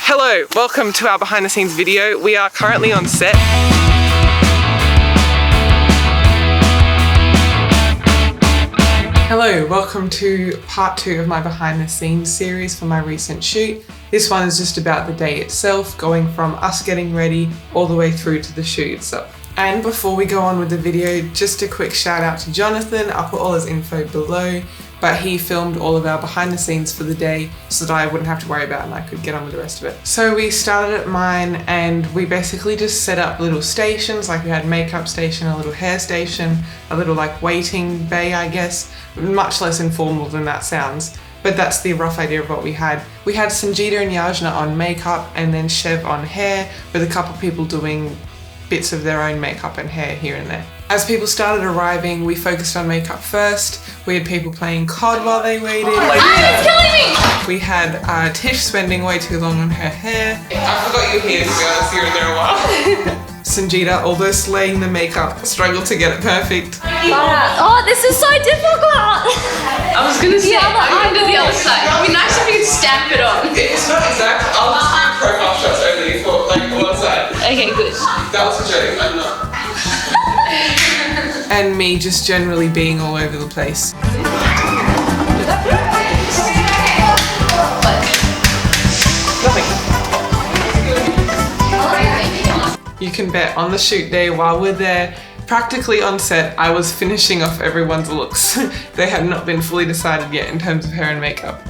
Hello, welcome to our behind the scenes video. We are currently on set. Hello, welcome to part 2 of my behind the scenes series for my recent shoot. This one is just about the day itself, going from us getting ready all the way through to the shoot itself. And before we go on with the video, just a quick shout out to Jonathon. I'll put all his info below, but he filmed all of our behind the scenes for the day so that I wouldn't have to worry about it and I could get on with the rest of it. So we started at mine and we basically just set up little stations, like we had makeup station, a little hair station, a little like waiting bay, I guess. Much less informal than that sounds, but that's the rough idea of what we had. We had Sanjita and Yajnah on makeup and then Shev on hair, with a couple people doing bits of their own makeup and hair here and there. As people started arriving, we focused on makeup first. We had people playing COD while they waited. It's killing me! We had Tish spending way too long on her hair. I forgot you were here, to be honest, you were there a while. Sanjita, although slaying the makeup, struggled to get it perfect. Oh, this is so difficult! I was gonna say, I'm gonna do the other side. It'd be nice if you could stamp it on. It's not exact. I'll just do profile shots only for like one side. Okay, good. That was a joke, I'm not. And me just generally being all over the place. Nothing. You can bet on the shoot day while we're there, practically on set, I was finishing off everyone's looks. They had not been fully decided yet in terms of hair and makeup.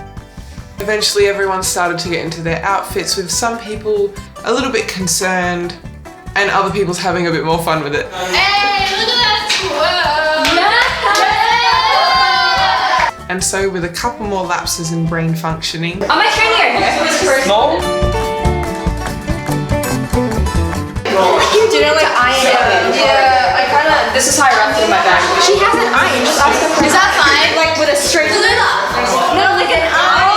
Eventually everyone started to get into their outfits, with some people a little bit concerned and other people's having a bit more fun with it. Hey, look at that! And so with a couple more lapses in brain functioning. Am I training your hair? No. Do you know like iron? Yeah, I kinda, this is how I wrapped it in my bag. She has an iron, just ask her for. Is that fine? Like with a straight No, like an iron!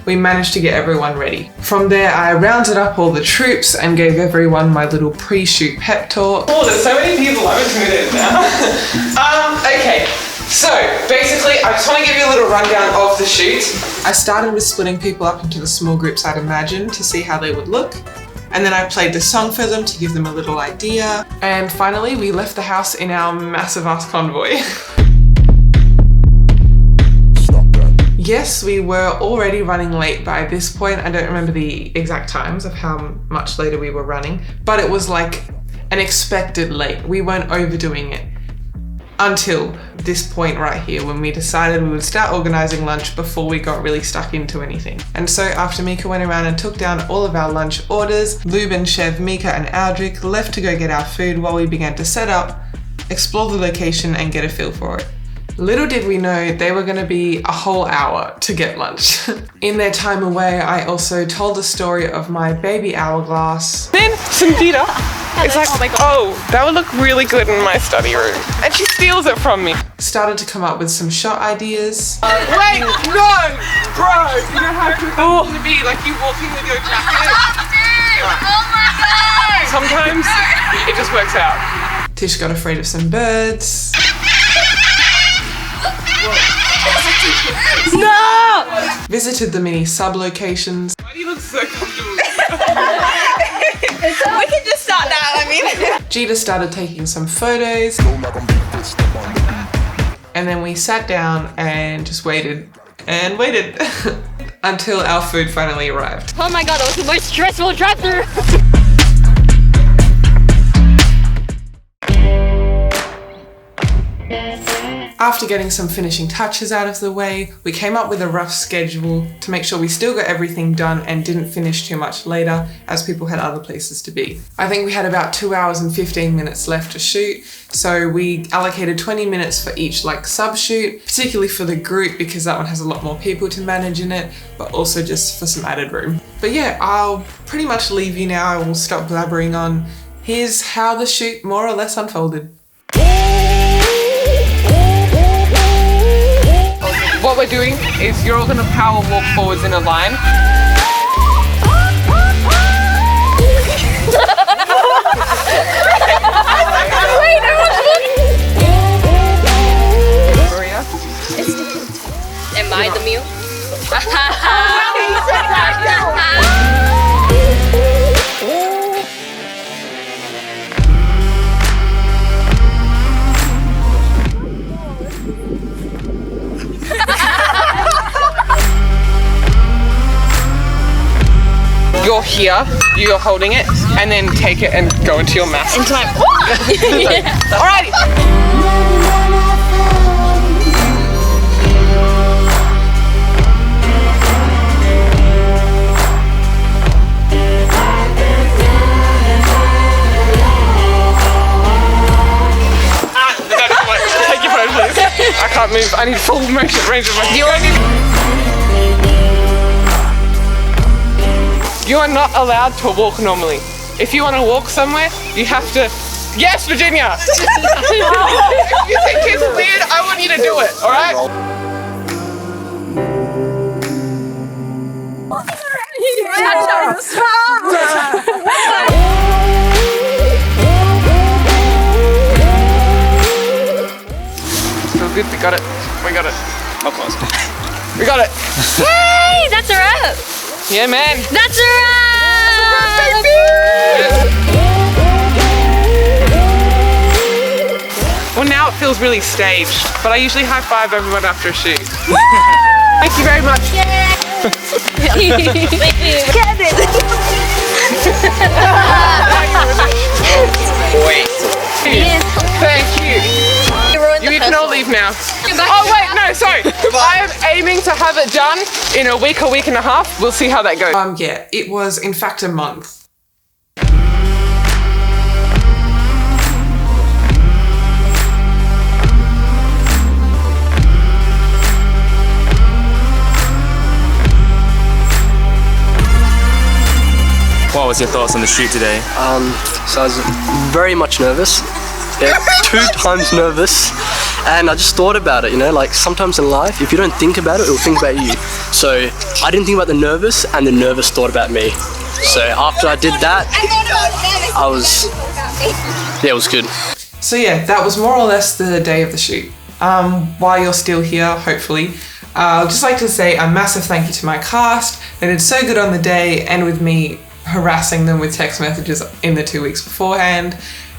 We managed to get everyone ready. From there, I rounded up all the troops and gave everyone my little pre-shoot pep talk. Oh, there's so many people, I'm intimidated now. Okay. So basically, I just want to give you a little rundown of the shoot. I started with splitting people up into the small groups I'd imagined to see how they would look. And then I played the song for them to give them a little idea. And finally, we left the house in our massive ass convoy. Yes, we were already running late by this point. I don't remember the exact times of how much later we were running, but it was like an expected late. We weren't overdoing it. Until this point right here, when we decided we would start organising lunch before we got really stuck into anything. And so after Mika went around and took down all of our lunch orders, Lubin, Shev, Mika and Aldric left to go get our food while we began to set up, explore the location and get a feel for it. Little did we know they were going to be a whole hour to get lunch. In their time away, I also told the story of my baby hourglass. Then Sanjita is like, oh, that would look really good in my study room. And she steals it from me. Started to come up with some shot ideas. Wait, no! Bro, you know how cool it's going to be, like you walking with your jacket. Oh my god! Sometimes it just works out. Tish got afraid of some birds. No! Visited the mini sub-locations. Why do you look so comfortable? We can just start now, I mean. Gita started taking some photos. And then we sat down and just waited and waited until our food finally arrived. Oh my god, that was the most stressful drive-thru. After getting some finishing touches out of the way, we came up with a rough schedule to make sure we still got everything done and didn't finish too much later, as people had other places to be. I think we had about 2 hours and 15 minutes left to shoot, so we allocated 20 minutes for each like sub-shoot, particularly for the group because that one has a lot more people to manage in it, but also just for some added room. But yeah, I'll pretty much leave you now. I will stop blabbering on. Here's how the shoot more or less unfolded. What we're doing is you're all going to power walk forwards in a line. Wait, no one's looking! Maria? Am I the mule? you're here, you're holding it, and then take it and go into your mouth. Into my... Alrighty. Take your phone, please. I can't move. I need full motion range of motion. You are not allowed to walk normally. If you want to walk somewhere, you have to... Yes, Virginia! If you think it's weird, I want you to do it, alright? Feel good, we got it. We got it. How close? We got it. Yay! That's a wrap! Yeah, man. That's a wrap! Well, now it feels really staged, but I usually high five everyone after a shoot. Thank you very much. Wait. Thank you. You can all leave now. Oh wait, no, sorry. I am aiming to have it done in a week and a half. We'll see how that goes. Yeah, it was in fact a month. What was your thoughts on the shoot today? So I was very much nervous. Yeah, 2 times nervous. And I just thought about it, you know, like sometimes in life, if you don't think about it, it will think about you. So I didn't think about the nervous, and the nervous thought about me. So after I did that, it was good. So yeah, that was more or less the day of the shoot. While you're still here, hopefully, I'd just like to say a massive thank you to my cast. They did so good on the day, and with me harassing them with text messages in the 2 weeks beforehand.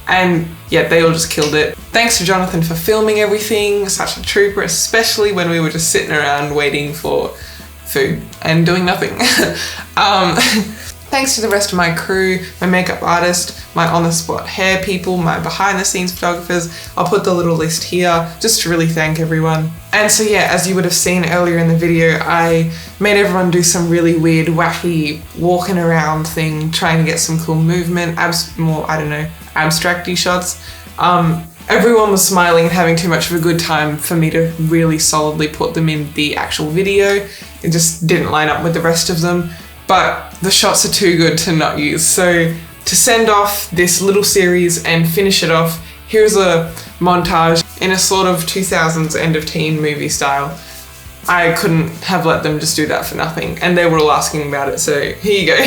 And yeah, they all just killed it. Thanks to Jonathon for filming everything, such a trooper, especially when we were just sitting around waiting for food and doing nothing. Thanks to the rest of my crew, my makeup artist, my on-the-spot hair people, my behind-the-scenes photographers. I'll put the little list here just to really thank everyone. And so yeah, as you would have seen earlier in the video, I made everyone do some really weird, wacky, walking around thing, trying to get some cool movement, more, I don't know, abstract-y shots. Everyone was smiling and having too much of a good time for me to really solidly put them in the actual video. It just didn't line up with the rest of them. But the shots are too good to not use. So to send off this little series and finish it off, here's a montage in a sort of 2000s end of teen movie style. I couldn't have let them just do that for nothing, and they were all asking about it, so here you go.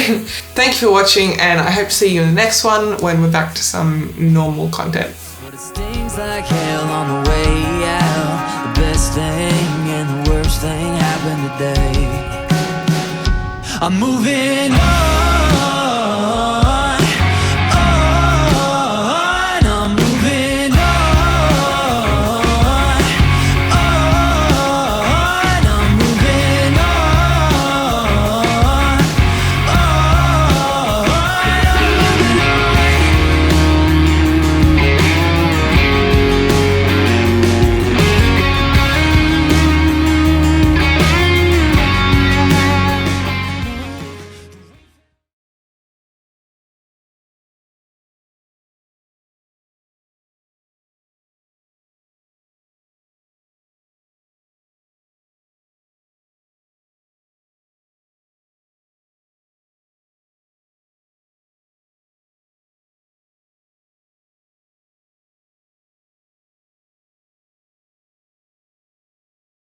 Thank you for watching, and I hope to see you in the next one when we're back to some normal content. But it stings like hell on the way out. The best thing and the worst thing happened today. I'm moving on.